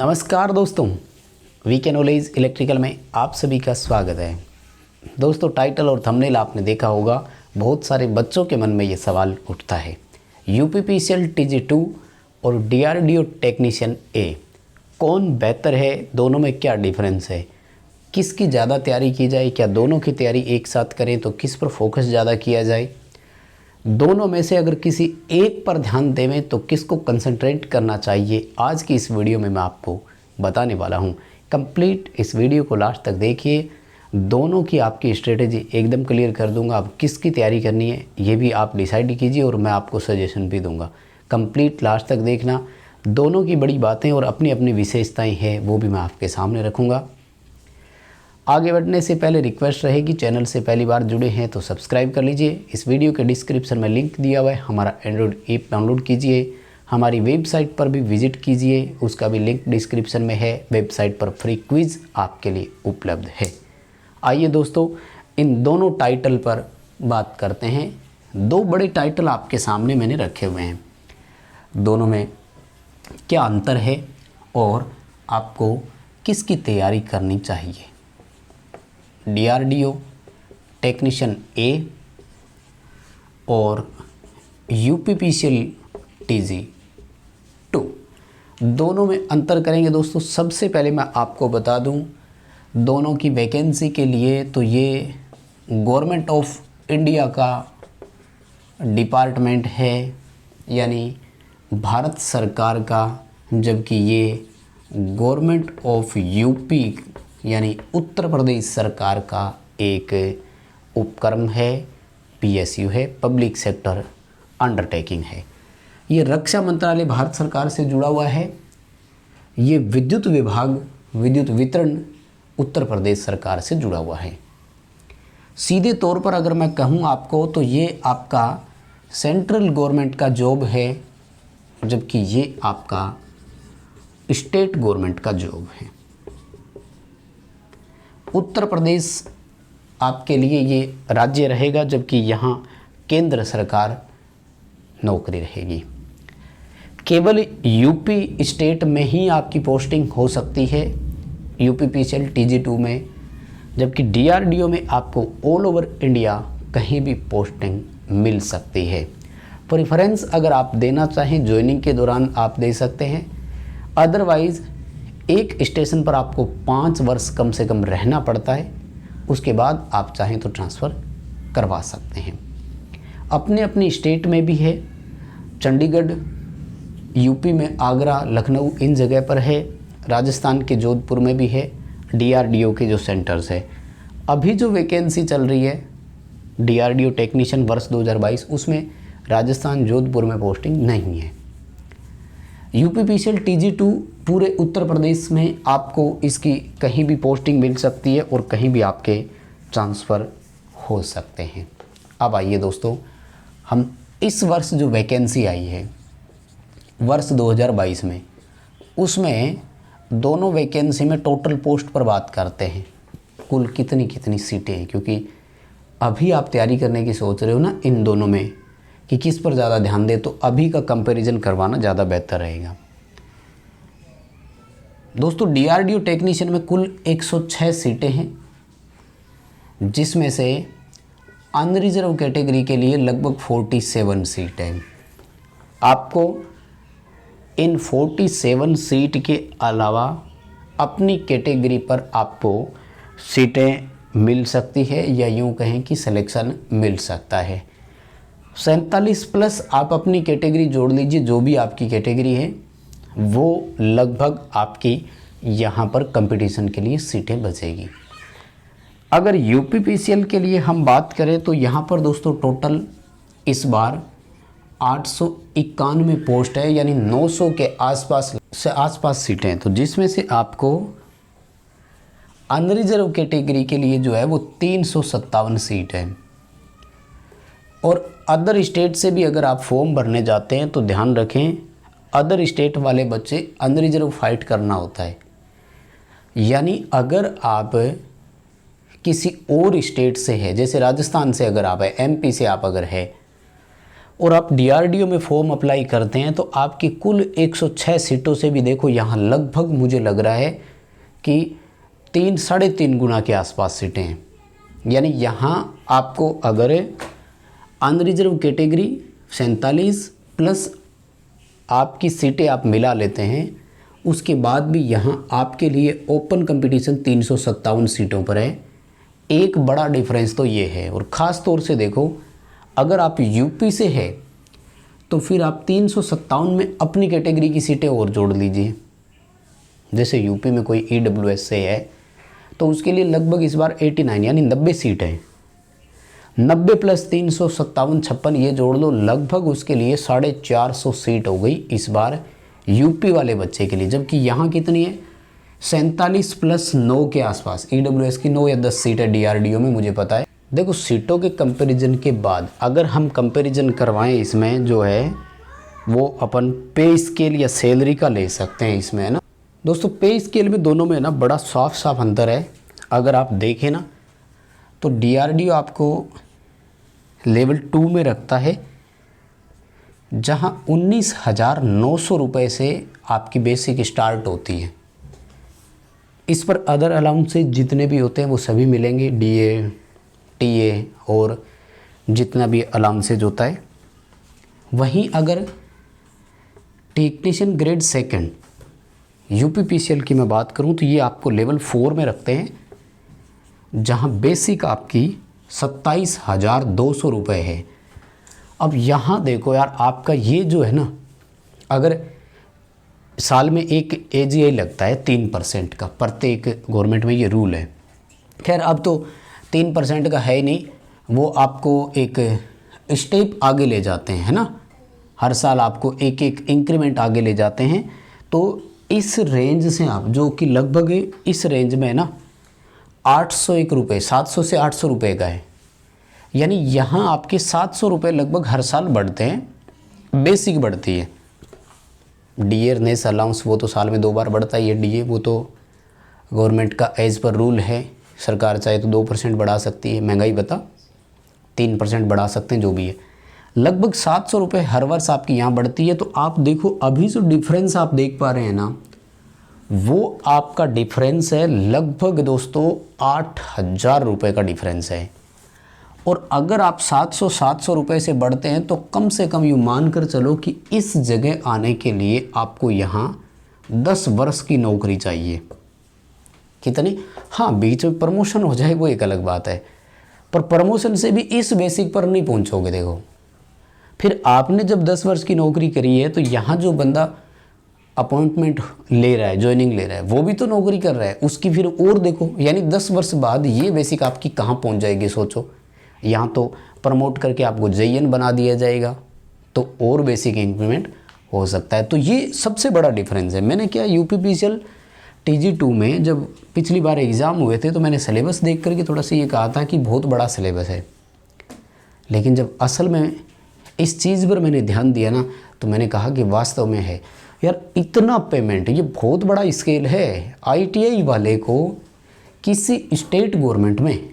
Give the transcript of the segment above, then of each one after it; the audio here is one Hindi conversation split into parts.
नमस्कार दोस्तों, वीके नॉलेज इलेक्ट्रिकल में आप सभी का स्वागत है। दोस्तों, टाइटल और थंबनेल आपने देखा होगा। बहुत सारे बच्चों के मन में ये सवाल उठता है, यूपीपीसीएल TG2 और DRDO टेक्नीशियन ए कौन बेहतर है, दोनों में क्या डिफरेंस है, किसकी ज़्यादा तैयारी की जाए, क्या दोनों की तैयारी एक साथ करें तो किस पर फोकस ज़्यादा किया जाए, दोनों में से अगर किसी एक पर ध्यान देवें तो किसको कंसंट्रेट करना चाहिए। आज की इस वीडियो में मैं आपको बताने वाला हूं। कंप्लीट इस वीडियो को लास्ट तक देखिए। दोनों की आपकी स्ट्रेटेजी एकदम क्लियर कर दूंगा। अब किसकी तैयारी करनी है ये भी आप डिसाइड कीजिए और मैं आपको सजेशन भी दूंगा। कंप्लीट लास्ट तक देखना। दोनों की बड़ी बातें और अपनी अपनी विशेषताएँ हैं वो भी मैं आपके सामने रखूँगा। आगे बढ़ने से पहले रिक्वेस्ट रहेगी, चैनल से पहली बार जुड़े हैं तो सब्सक्राइब कर लीजिए। इस वीडियो के डिस्क्रिप्शन में लिंक दिया हुआ है, हमारा एंड्रॉयड ऐप डाउनलोड कीजिए। हमारी वेबसाइट पर भी विजिट कीजिए, उसका भी लिंक डिस्क्रिप्शन में है। वेबसाइट पर फ्री क्विज़ आपके लिए उपलब्ध है। आइए दोस्तों, इन दोनों टाइटल पर बात करते हैं। दो बड़े टाइटल आपके सामने मैंने रखे हुए हैं, दोनों में क्या अंतर है और आपको किसकी तैयारी करनी चाहिए। DRDO टेक्नीशियन ए और UPPCL TG2, दोनों में अंतर करेंगे। दोस्तों, सबसे पहले मैं आपको बता दूं, दोनों की वैकेंसी के लिए तो ये गवर्नमेंट ऑफ इंडिया का डिपार्टमेंट है, यानी भारत सरकार का, जबकि ये गवर्नमेंट ऑफ यूपी यानी उत्तर प्रदेश सरकार का एक उपक्रम है, PSU है, पब्लिक सेक्टर अंडरटेकिंग है। ये रक्षा मंत्रालय भारत सरकार से जुड़ा हुआ है। ये विद्युत विभाग, विद्युत वितरण उत्तर प्रदेश सरकार से जुड़ा हुआ है। सीधे तौर पर अगर मैं कहूँ आपको तो ये आपका सेंट्रल गवर्नमेंट का जॉब है, जबकि ये आपका स्टेट गवर्नमेंट का जॉब है। उत्तर प्रदेश आपके लिए ये राज्य रहेगा, जबकि यहाँ केंद्र सरकार नौकरी रहेगी। केवल यूपी स्टेट में ही आपकी पोस्टिंग हो सकती है UPPCL TG2 में, जबकि DRDO में आपको ऑल ओवर इंडिया कहीं भी पोस्टिंग मिल सकती है। प्रेफरेंस अगर आप देना चाहें ज्वाइनिंग के दौरान आप दे सकते हैं, अदरवाइज़ एक स्टेशन पर आपको 5 वर्ष कम से कम रहना पड़ता है। उसके बाद आप चाहें तो ट्रांसफ़र करवा सकते हैं। अपने अपनी स्टेट में भी है, चंडीगढ़, यूपी में आगरा, लखनऊ इन जगह पर है, राजस्थान के जोधपुर में भी है DRDO के जो सेंटर्स है। अभी जो वैकेंसी चल रही है DRDO टेक्नीशियन वर्ष 2022, उसमें राजस्थान जोधपुर में पोस्टिंग नहीं है। UPPCL TG2 पूरे उत्तर प्रदेश में आपको इसकी कहीं भी पोस्टिंग मिल सकती है और कहीं भी आपके ट्रांसफ़र हो सकते हैं। अब आइए दोस्तों, हम इस वर्ष जो वैकेंसी आई है वर्ष 2022 में, उसमें दोनों वैकेंसी में टोटल पोस्ट पर बात करते हैं। कुल कितनी कितनी सीटें हैं, क्योंकि अभी आप तैयारी करने की सोच रहे हो ना इन दोनों में कि किस पर ज़्यादा ध्यान दे, तो अभी का कंपैरिजन करवाना ज़्यादा बेहतर रहेगा। दोस्तों, DRDO टेक्नीशियन में कुल 106 सीटें हैं, जिसमें से अनरिजर्व कैटेगरी के लिए लगभग 47 सीट हैं। आपको इन 47 सीट के अलावा अपनी कैटेगरी पर आपको सीटें मिल सकती है, या यूँ कहें कि सिलेक्शन मिल सकता है। 47 प्लस आप अपनी कैटेगरी जोड़ लीजिए, जो भी आपकी कैटेगरी है वो लगभग आपकी यहाँ पर कंपटीशन के लिए सीटें बचेगी। अगर UPPCL के लिए हम बात करें तो यहाँ पर दोस्तों टोटल इस बार 891 पोस्ट है, यानी 900 के आसपास सीटें हैं। तो जिसमें से आपको अनरिजर्व कैटेगरी के लिए जो है वो 357 सीट है। और अदर स्टेट से भी अगर आप फॉर्म भरने जाते हैं तो ध्यान रखें, अदर स्टेट वाले बच्चे अनरिजर्व फाइट करना होता है। यानी अगर आप किसी और स्टेट से है, जैसे राजस्थान से अगर आप है, MP से आप अगर है, और आप डीआरडीओ में फॉर्म अप्लाई करते हैं तो आपकी कुल 106 सीटों से भी देखो यहाँ लगभग मुझे लग रहा है कि 3-3.5 गुना के आसपास सीटें हैं। यानी यहाँ आपको अगर अनरिजर्व कैटेगरी 47 प्लस आपकी सीटें आप मिला लेते हैं, उसके बाद भी यहाँ आपके लिए ओपन कंपटीशन 357 सीटों पर है। एक बड़ा डिफरेंस तो ये है। और ख़ास तौर से देखो, अगर आप यूपी से है तो फिर आप 357 में अपनी कैटेगरी की सीटें और जोड़ लीजिए। जैसे यूपी में कोई ईडब्ल्यूएस से है तो उसके लिए लगभग इस बार 89 यानी 90 सीट है। 90 प्लस 357 56 ये जोड़ लो, लगभग उसके लिए 450 सीट हो गई इस बार यूपी वाले बच्चे के लिए। जबकि यहाँ कितनी है, 47 प्लस 9 के आसपास। ईडब्ल्यूएस की 9 या 10 सीट है डीआरडीओ में, मुझे पता है। देखो सीटों के कंपैरिजन के बाद अगर हम कंपैरिजन करवाएं, इसमें जो है वो अपन पे स्केल या सैलरी का ले सकते हैं इसमें, है ना दोस्तों। पे स्केल में दोनों में ना बड़ा साफ अंतर है। अगर आप देखें ना तो डीआरडीओ आपको लेवल 2 में रखता है, जहां 19,900 रुपये से आपकी बेसिक स्टार्ट होती है। इस पर अदर अलाउंसेस जितने भी होते हैं वो सभी मिलेंगे, डीए टीए और जितना भी अलाउंसेज होता है। वहीं अगर टेक्नीशियन ग्रेड 2 यूपीपीसीएल की मैं बात करूं तो ये आपको लेवल 4 में रखते हैं, जहां बेसिक आपकी 27,200 रुपये है। अब यहाँ देखो यार, आपका ये जो है ना, अगर साल में एक एजीआई लगता है 3% का, प्रत्येक गवर्नमेंट में ये रूल है। खैर अब तो 3% का है ही नहीं, वो आपको एक स्टेप आगे ले जाते हैं, है ना। हर साल आपको एक इंक्रीमेंट आगे ले जाते हैं। तो इस रेंज से आप जो कि लगभग इस रेंज में है ना 801 रुपये, 700 से 800 रुपये का है। यानी यहाँ आपके 700 रुपये लगभग हर साल बढ़ते हैं, बेसिक बढ़ती है। डीए नेस अलाउंस वो तो साल में 2 बार बढ़ता ही है। डीए वो तो गवर्नमेंट का एज पर रूल है, सरकार चाहे तो 2% बढ़ा सकती है, महंगाई बता 3% बढ़ा सकते हैं, जो भी है। लगभग 700 रुपये हर वर्ष आपकी यहाँ बढ़ती है। तो आप देखो अभी जो डिफरेंस आप देख पा रहे हैं ना, वो आपका डिफरेंस है लगभग दोस्तों 8,000 रुपये का डिफरेंस है। और अगर आप 700 रुपये से बढ़ते हैं तो कम से कम यूँ मान कर चलो कि इस जगह आने के लिए आपको यहाँ 10 वर्ष की नौकरी चाहिए। कितनी? हाँ, बीच में प्रमोशन हो जाए वो एक अलग बात है, पर प्रमोशन से भी इस बेसिक पर नहीं पहुँचोगे। देखो फिर आपने जब 10 वर्ष की नौकरी करी है तो यहाँ जो बंदा अपॉइंटमेंट ले रहा है, ज्वाइनिंग ले रहा है, वो भी तो नौकरी कर रहा है, उसकी फिर और देखो, यानी 10 वर्ष बाद ये बेसिक आपकी कहाँ पहुँच जाएगी सोचो। यहाँ तो प्रमोट करके आपको जेईएन बना दिया जाएगा, तो और बेसिक इंक्रीमेंट हो सकता है। तो ये सबसे बड़ा डिफरेंस है। मैंने क्या यूपीपीसीएल TG2 में जब पिछली बार एग्ज़ाम हुए थे तो मैंने सिलेबस देख करके थोड़ा सा ये कहा था कि बहुत बड़ा सिलेबस है, लेकिन जब असल में इस चीज़ पर मैंने ध्यान दिया ना तो मैंने कहा कि वास्तव में है यार, इतना पेमेंट, ये बहुत बड़ा स्केल है। ITI वाले को किसी स्टेट गवर्नमेंट में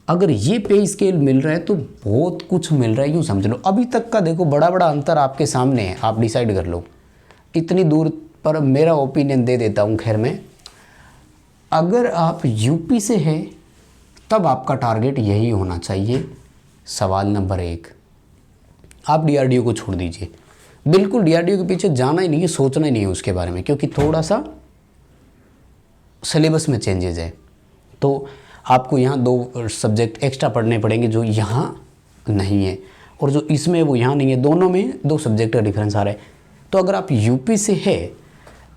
अगर ये पे स्केल मिल रहा है तो बहुत कुछ मिल रहा है, यूँ समझ लो। अभी तक का देखो बड़ा अंतर आपके सामने है, आप डिसाइड कर लो। इतनी दूर पर मेरा ओपिनियन दे देता हूँ। खैर मैं, अगर आप यूपी से हैं तब आपका टारगेट यही होना चाहिए। सवाल नंबर 1, आप डीआरडीओ को छोड़ दीजिए, बिल्कुल डीआरडीओ के पीछे जाना ही नहीं है, सोचना ही नहीं है उसके बारे में, क्योंकि थोड़ा सा सिलेबस में चेंजेज है। तो आपको यहाँ 2 सब्जेक्ट एक्स्ट्रा पढ़ने पड़ेंगे जो यहाँ नहीं है, और जो इसमें वो यहाँ नहीं है। दोनों में 2 सब्जेक्ट का डिफरेंस आ रहा है। तो अगर आप यूपी से है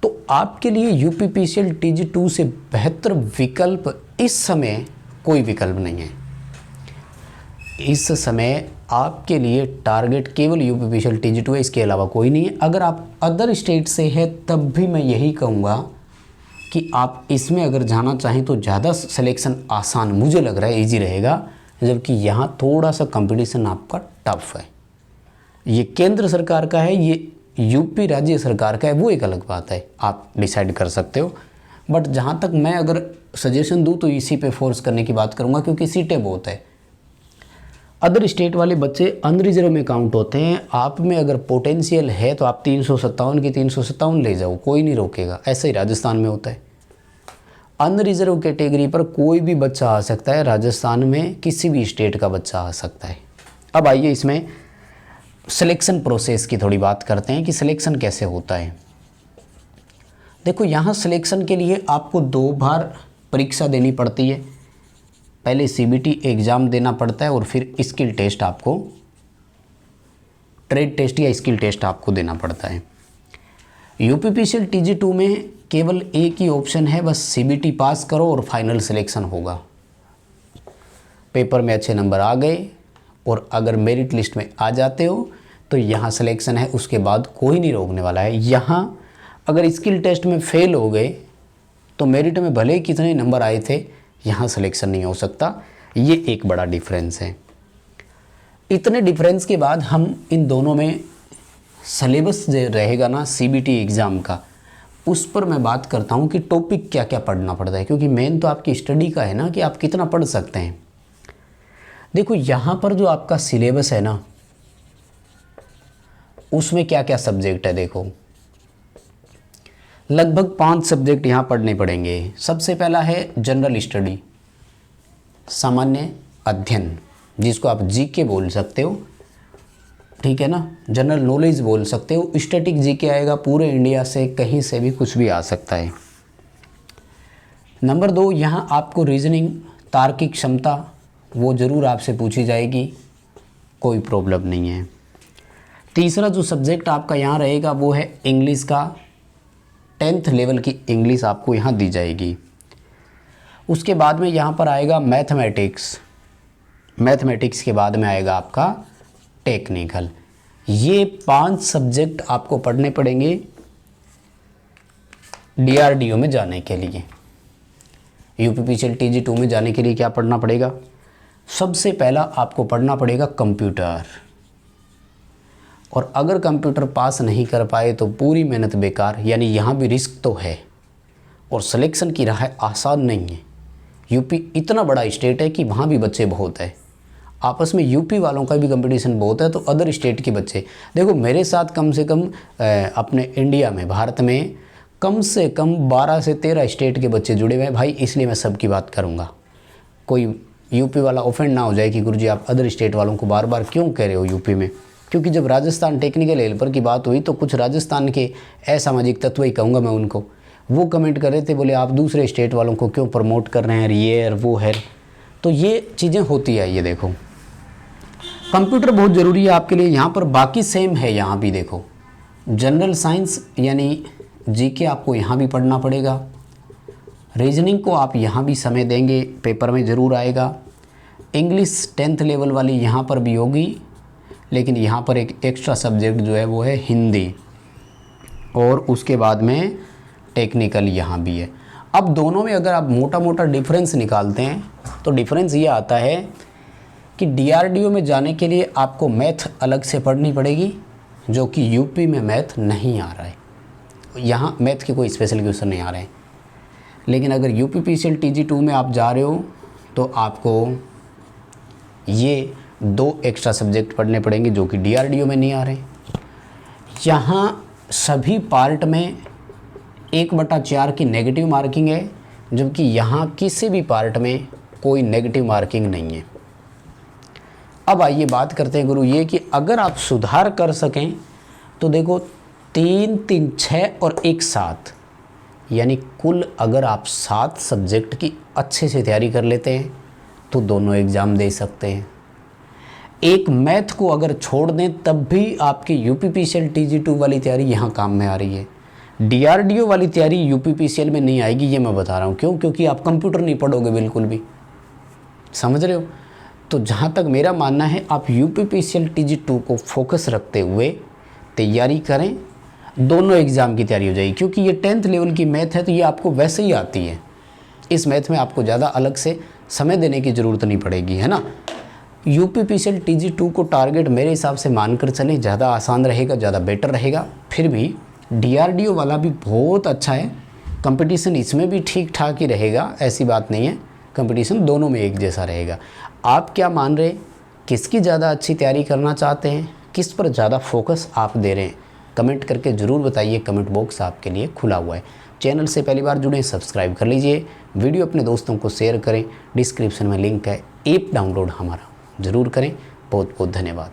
तो आपके लिए यूपीपीसीएल TG2 से बेहतर विकल्प इस समय कोई विकल्प नहीं है। इस समय आपके लिए टारगेट केवल यूपीपीसीएल TG2 है, इसके अलावा कोई नहीं है। अगर आप अदर स्टेट से है तब भी मैं यही कहूँगा कि आप इसमें अगर जाना चाहें तो ज़्यादा सिलेक्शन आसान मुझे लग रहा है, ईजी रहेगा, जबकि यहाँ थोड़ा सा कंपटीशन आपका टफ है। ये केंद्र सरकार का है, ये यूपी राज्य सरकार का है, वो एक अलग बात है, आप डिसाइड कर सकते हो। बट जहाँ तक मैं अगर सजेशन दूँ तो इसी पे फोर्स करने की बात करूँगा, क्योंकि सीटें बहुत है। अदर स्टेट वाले बच्चे अनरिजर्व में काउंट होते हैं। आप में अगर पोटेंशियल है तो आप 357 की 357 ले जाओ, कोई नहीं रोकेगा। ऐसा ही राजस्थान में होता है। अनरिजर्व कैटेगरी पर कोई भी बच्चा आ सकता है, राजस्थान में किसी भी स्टेट का बच्चा आ सकता है। अब आइए इसमें सिलेक्शन प्रोसेस की थोड़ी बात करते हैं कि सिलेक्शन कैसे होता है। देखो, यहाँ सिलेक्शन के लिए आपको 2 बार परीक्षा देनी पड़ती है। पहले CBT एग्ज़ाम देना पड़ता है और फिर स्किल टेस्ट आपको, ट्रेड टेस्ट या स्किल टेस्ट आपको देना पड़ता है। UPPCL TG2 में केवल एक ही ऑप्शन है, बस CBT पास करो और फाइनल सिलेक्शन होगा। पेपर में अच्छे नंबर आ गए और अगर मेरिट लिस्ट में आ जाते हो तो यहाँ सिलेक्शन है, उसके बाद कोई नहीं रोकने वाला है। यहाँ अगर स्किल टेस्ट में फेल हो गए तो मेरिट में भले ही कितने नंबर आए थे, यहाँ सिलेक्शन नहीं हो सकता। ये एक बड़ा डिफरेंस है। इतने डिफरेंस के बाद हम इन दोनों में सिलेबस जो रहेगा ना CBT एग्ज़ाम का, उस पर मैं बात करता हूँ कि टॉपिक क्या क्या पढ़ना पड़ता है, क्योंकि मेन तो आपकी स्टडी का है ना कि आप कितना पढ़ सकते हैं। देखो, यहाँ पर जो आपका सिलेबस है ना, उसमें क्या क्या सब्जेक्ट है। देखो, लगभग 5 सब्जेक्ट यहाँ पढ़ने पड़ेंगे। सबसे पहला है जनरल स्टडी, सामान्य अध्ययन, जिसको आप GK बोल सकते हो, ठीक है ना, जनरल नॉलेज बोल सकते हो। स्टैटिक GK आएगा, पूरे इंडिया से कहीं से भी कुछ भी आ सकता है। नंबर 2, यहाँ आपको रीजनिंग, तार्किक क्षमता, वो ज़रूर आपसे पूछी जाएगी, कोई प्रॉब्लम नहीं है। तीसरा जो सब्जेक्ट आपका यहाँ रहेगा वो है इंग्लिश का। 10th लेवल की इंग्लिश आपको यहाँ दी जाएगी। उसके बाद में यहाँ पर आएगा मैथमेटिक्स। मैथमेटिक्स के बाद में आएगा आपका टेक्निकल। ये 5 सब्जेक्ट आपको पढ़ने पड़ेंगे DRDO में जाने के लिए। UPPCL TG2 में जाने के लिए क्या पढ़ना पड़ेगा? सबसे पहला आपको पढ़ना पड़ेगा कंप्यूटर। और अगर कंप्यूटर पास नहीं कर पाए तो पूरी मेहनत बेकार। यानी यहाँ भी रिस्क तो है और सिलेक्शन की राह आसान नहीं है। यूपी इतना बड़ा स्टेट है कि वहाँ भी बच्चे बहुत है। आपस में यूपी वालों का भी कंपटीशन बहुत है, तो अदर स्टेट के बच्चे देखो, मेरे साथ कम से कम अपने इंडिया में, भारत में कम से कम 12 से 13 स्टेट के बच्चे जुड़े हुए हैं भाई। इसलिए मैं सबकी बात करूँगा, कोई यूपी वाला ऑफेंड ना हो जाए कि गुरुजी आप अदर स्टेट वालों को बार बार क्यों कह रहे हो यूपी में। क्योंकि जब राजस्थान टेक्निकल हेल्पर की बात हुई तो कुछ राजस्थान के असामाजिक तत्व ही कहूँगा मैं उनको, वो कमेंट कर रहे थे, बोले आप दूसरे स्टेट वालों को क्यों प्रमोट कर रहे हैं, ये है वो है। तो ये चीज़ें होती है। ये देखो, कंप्यूटर बहुत ज़रूरी है आपके लिए। यहाँ पर बाकी सेम है। यहाँ भी देखो, जनरल साइंस यानी जीके आपको यहाँ भी पढ़ना पड़ेगा। रीजनिंग को आप यहाँ भी समय देंगे, पेपर में ज़रूर आएगा। इंग्लिश 10th लेवल वाली यहाँ पर भी होगी, लेकिन यहाँ पर एक एक्स्ट्रा सब्जेक्ट जो है वो है हिंदी। और उसके बाद में टेक्निकल यहाँ भी है। अब दोनों में अगर आप मोटा मोटा डिफरेंस निकालते हैं तो डिफरेंस ये आता है कि DRDO में जाने के लिए आपको मैथ अलग से पढ़नी पड़ेगी, जो कि यूपी में मैथ नहीं आ रहा है। यहाँ मैथ के कोई स्पेशल क्वेश्चन नहीं आ रहे हैं। लेकिन अगर UPPCL TG2 में आप जा रहे हो तो आपको ये 2 एक्स्ट्रा सब्जेक्ट पढ़ने पड़ेंगे, जो कि DRDO में नहीं आ रहे। यहाँ सभी पार्ट में 1/4 की नेगेटिव मार्किंग है, जबकि यहाँ किसी भी पार्ट में कोई नेगेटिव मार्किंग नहीं है। अब आइए बात करते हैं गुरु ये कि अगर आप सुधार कर सकें तो देखो 3, 3, 6 और 1, 7, यानी कुल अगर आप 7 सब्जेक्ट की अच्छे से तैयारी कर लेते हैं तो दोनों एग्ज़ाम दे सकते हैं। एक मैथ को अगर छोड़ दें तब भी आपकी UPPCL TG2 वाली तैयारी यहाँ काम में आ रही है। DRDO वाली तैयारी UPPCL में नहीं आएगी, ये मैं बता रहा हूँ। क्यों? क्योंकि आप कंप्यूटर नहीं पढ़ोगे बिल्कुल भी, समझ रहे हो। तो जहाँ तक मेरा मानना है, आप UPPCL TG2 को फोकस रखते हुए तैयारी करें, दोनों एग्ज़ाम की तैयारी हो जाएगी। क्योंकि ये 10th लेवल की मैथ है तो ये आपको वैसे ही आती है। इस मैथ में आपको ज़्यादा अलग से समय देने की ज़रूरत नहीं पड़ेगी, है ना। UPPCL TG2 को टारगेट मेरे हिसाब से मानकर चलें, ज़्यादा आसान रहेगा, ज़्यादा बेटर रहेगा। फिर भी DRDO वाला भी बहुत अच्छा है, कंपटीशन इसमें भी ठीक ठाक ही रहेगा, ऐसी बात नहीं है। कंपटीशन दोनों में एक जैसा रहेगा। आप क्या मान रहे किसकी ज़्यादा अच्छी तैयारी करना चाहते हैं, किस पर ज़्यादा फोकस आप दे रहे हैं, कमेंट करके ज़रूर बताइए। कमेंट बॉक्स आपके लिए खुला हुआ है। चैनल से पहली बार जुड़े सब्सक्राइब कर लीजिए, वीडियो अपने दोस्तों को शेयर करें, डिस्क्रिप्शन में लिंक है, ऐप डाउनलोड हमारा ज़रूर करें। बहुत बहुत धन्यवाद।